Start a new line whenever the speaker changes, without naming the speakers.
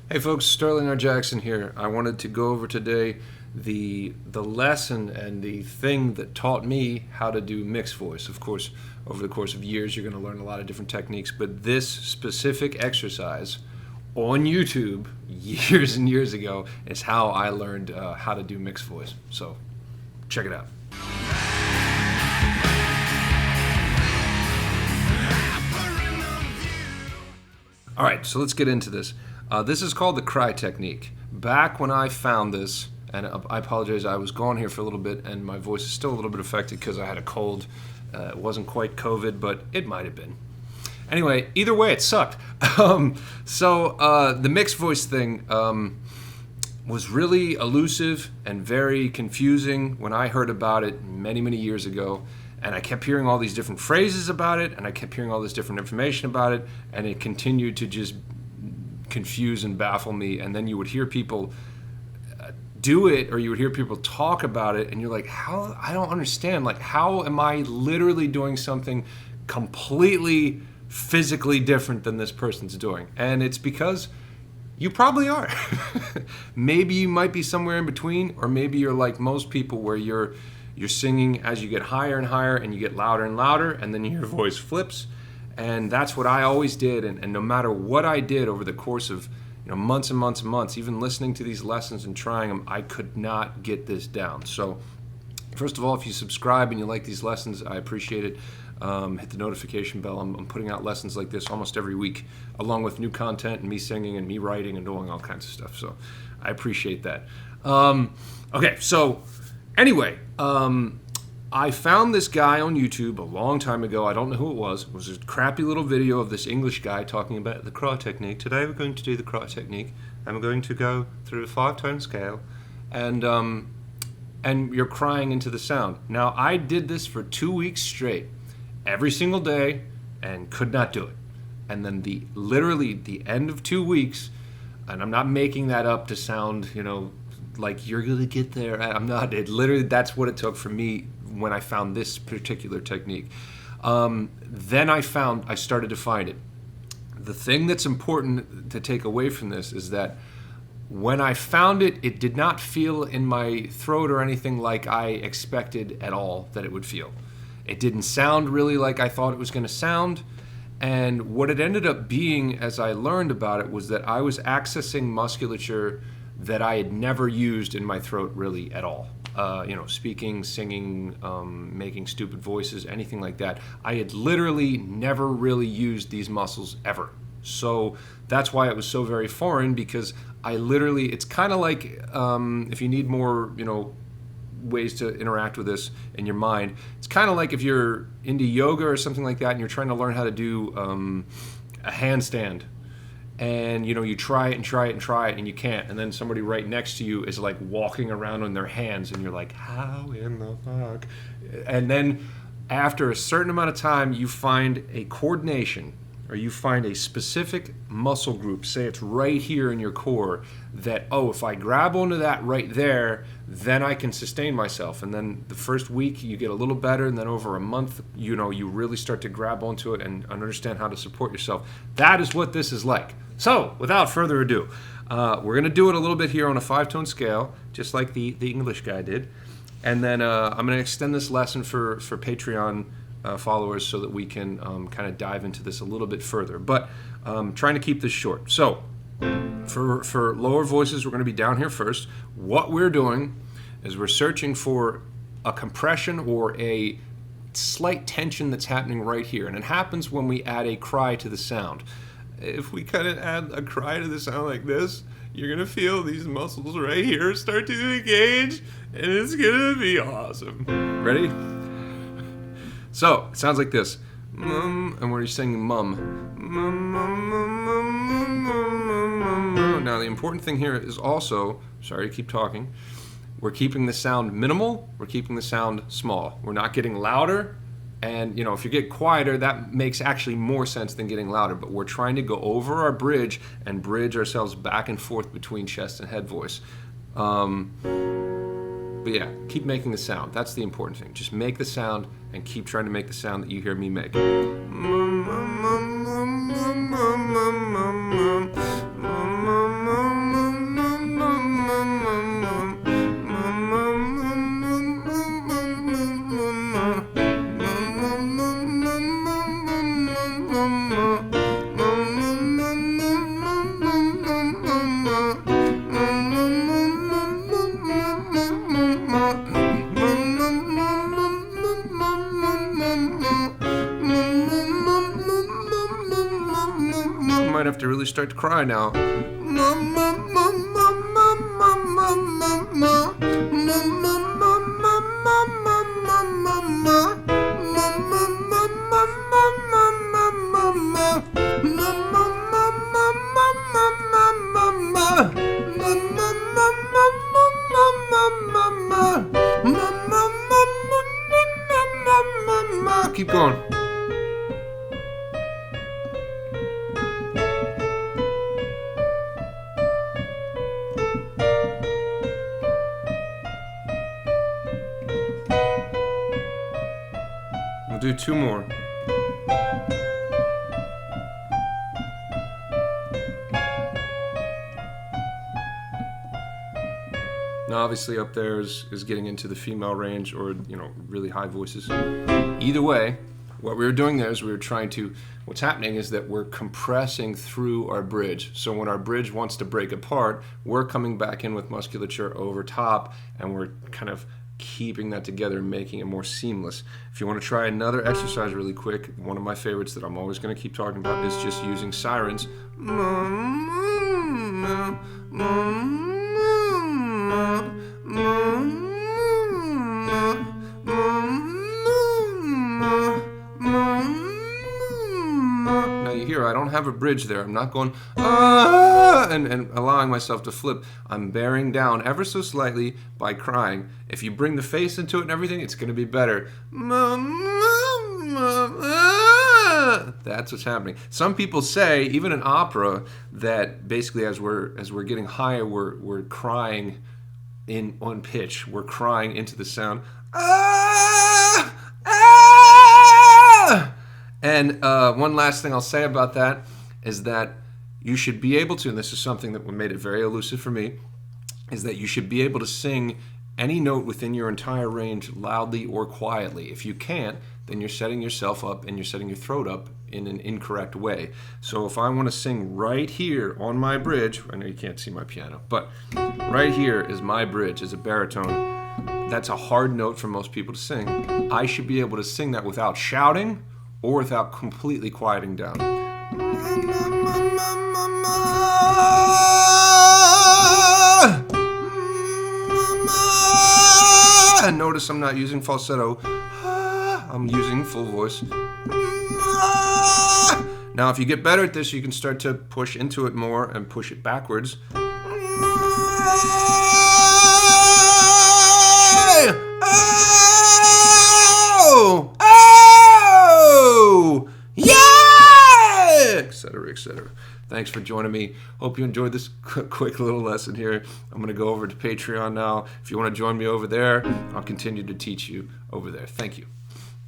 Hey folks, Sterling R. Jackson here. I wanted to go over today the lesson and the thing that taught me how to do mixed voice. Of course, over the course of years, you're going to learn a lot of different techniques, but this specific exercise on YouTube years and years ago is how I learned how to do mixed voice. So check it out. All right, so let's get into this. This is called the cry technique. Back when I found this, and I apologize, I was gone here for a little bit, and my voice is still a little bit affected because I had a cold. It wasn't quite COVID, but it might have been. Anyway, either way, it sucked. The mixed voice thing was really elusive and very confusing when I heard about it many, many years ago. And I kept hearing all these different phrases about it, and I kept hearing all this different information about it, and it continued to just confuse and baffle me. And then you would hear people do it, or you would hear people talk about it, and you're like, how? I don't understand. Like, how am I literally doing something completely physically different than this person's doing? And it's because you probably are. Maybe you might be somewhere in between, or maybe you're like most people where you're singing as you get higher and higher and you get louder and louder, and then your voice flips. And that's what I always did. And no matter what I did over the course of months and months and months, even listening to these lessons and trying them, I could not get this down. So first of all, if you subscribe and you like these lessons, I appreciate it. Hit the notification bell. I'm putting out lessons like this almost every week, along with new content and me singing and me writing and doing all kinds of stuff. So I appreciate that. Anyway, I found this guy on YouTube a long time ago. I don't know who it was. It was a crappy little video of this English guy talking about the cry technique. Today we're going to do the cry technique, and we're going to go through a 5-tone scale, and you're crying into the sound. Now, I did this for 2 weeks straight, every single day, and could not do it. And then literally the end of 2 weeks, and I'm not making that up to sound, like you're gonna get there. I'm not. It literally, that's what it took for me when I found this particular technique. Then I started to find it. The thing that's important to take away from this is that when I found it, it did not feel in my throat or anything like I expected at all that it would feel. It didn't sound really like I thought it was going to sound. And what it ended up being, as I learned about it, was that I was accessing musculature that I had never used in my throat really at all. Speaking, singing, making stupid voices, anything like that. I had literally never really used these muscles ever. So that's why it was so very foreign, because it's kind of like, if you need more, ways to interact with this in your mind, it's kind of like if you're into yoga or something like that and you're trying to learn how to do a handstand. And you try it and try it and try it and you can't, and then somebody right next to you is like walking around on their hands and you're like, how in the fuck? And then after a certain amount of time, you find a coordination, or you find a specific muscle group, say it's right here in your core, that, if I grab onto that right there, then I can sustain myself. And then the first week you get a little better, and then over a month, you really start to grab onto it and understand how to support yourself. That is what this is like. So, without further ado, we're going to do it a little bit here on a 5-tone scale, just like the English guy did. And then I'm going to extend this lesson for Patreon followers so that we can kind of dive into this a little bit further. But trying to keep this short. So, for lower voices, we're going to be down here first. What we're doing is we're searching for a compression or a slight tension that's happening right here. And it happens when we add a cry to the sound. If we kind of add a cry to the sound like this, you're going to feel these muscles right here start to engage, and it's going to be awesome. Ready? So, it sounds like this. And we're singing mum. Now, the important thing here is also, sorry to keep talking, we're keeping the sound minimal, we're keeping the sound small. We're not getting louder. And, if you get quieter, that makes actually more sense than getting louder. But we're trying to go over our bridge and bridge ourselves back and forth between chest and head voice. But yeah, keep making the sound. That's the important thing. Just make the sound and keep trying to make the sound that you hear me make. I might have to really start to cry now. Keep going. We'll do two more. Now, obviously, up there is getting into the female range, or really high voices. Either way, what we were doing there is what's happening is that we're compressing through our bridge. So when our bridge wants to break apart, we're coming back in with musculature over top, and we're kind of keeping that together and making it more seamless. If you want to try another exercise really quick, one of my favorites that I'm always going to keep talking about is just using sirens. Now you hear I don't have a bridge there. I'm not going and allowing myself to flip. I'm bearing down ever so slightly by crying. If you bring the face into it and everything, it's going to be better. That's what's happening. Some people say, even in opera, that basically as we're getting higher, we're crying on pitch. We're crying into the sound. And one last thing I'll say about that is that you should be able to, and this is something that made it very elusive for me, is that you should be able to sing any note within your entire range loudly or quietly. If you can't, then you're setting yourself up and you're setting your throat up in an incorrect way. So if I want to sing right here on my bridge, I know you can't see my piano, but right here is my bridge as a baritone. That's a hard note for most people to sing. I should be able to sing that without shouting or without completely quieting down. And notice I'm not using falsetto. I'm using full voice. Now, if you get better at this, you can start to push into it more and push it backwards. Yeah! Etc., etc. Thanks for joining me. Hope you enjoyed this quick little lesson here. I'm going to go over to Patreon now. If you want to join me over there, I'll continue to teach you over there. Thank you.